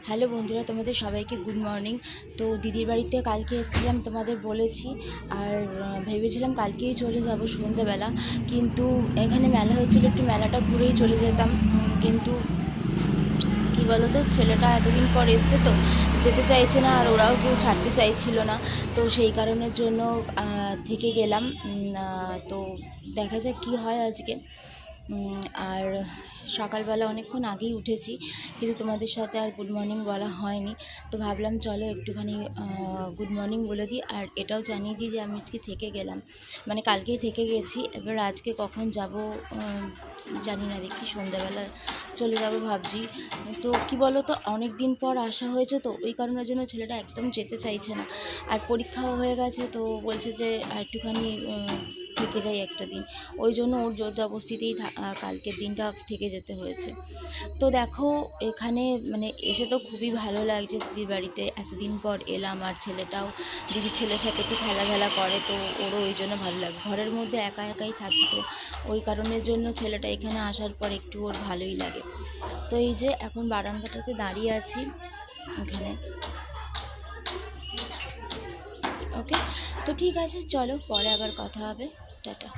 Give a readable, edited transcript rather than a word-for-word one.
Hello বন্ধুরা, তোমাদের সবাইকে গুড মর্নিং। তো দিদির বাড়িতে কালকে এসেছিলাম, তোমাদের বলেছি। আর ভেবেছিলাম কালকেই চলে যাব সন্ধেবেলা, কিন্তু এখানে মেলা হচ্ছিলো, একটু মেলাটা ঘুরেই চলে যেতাম। কিন্তু কী বলো তো, ছেলেটা এতদিন পর এসছে তো যেতে চাইছে না, আর ওরাও কেউ ছাড়তে চাইছিল না। তো সেই কারণের জন্য থেকে গেলাম। তো দেখা যাক কী হয় আজকে। আর সকালবেলা অনেকক্ষণ আগেই উঠেছি, কিন্তু তোমাদের সাথে আর গুড মর্নিং বলা হয়নি। তো ভাবলাম চলো একটুখানি গুড মর্নিং বলে দিই, আর এটাও জানিয়ে দিই যে আমি আজকে থেকে গেলাম, মানে কালকেই থেকে গেছি। এবার আজকে কখন যাব জানি না, দেখছি সন্ধ্যাবেলা চলে যাব ভাবছি। তো কি বলো তো, অনেক দিন পর আসা হয়েছে, তো ওই কারণের জন্য ছেলেটা একদম যেতে চাইছে না। আর পরীক্ষাও হয়ে গেছে, তো বলছে যে একটুখানি থেকে যাই একটা দিন। ওই জন্য ওর জোর জবরদস্তিতেই কালকের দিনটা থেকে যেতে হয়েছে। তো দেখো, এখানে মানে এসে তো খুবই ভালো লাগছে দিদির বাড়িতে, এতদিন পর এলাম। আর ছেলেটাও দিদির ছেলের সাথে একটু খেলাধুলা করে, তো ওরও ওই জন্য ভালো লাগে। ঘরের মধ্যে একা একাই থাকি, তো ওই কারণের জন্য ছেলেটা এখানে আসার পর একটু ওর ভালোই লাগে। তো এই যে এখন বারান্দাটাতে দাঁড়িয়ে আছি এখানে। ওকে, তো ঠিক আছে, চলো পরে আবার কথা হবে। টাটা।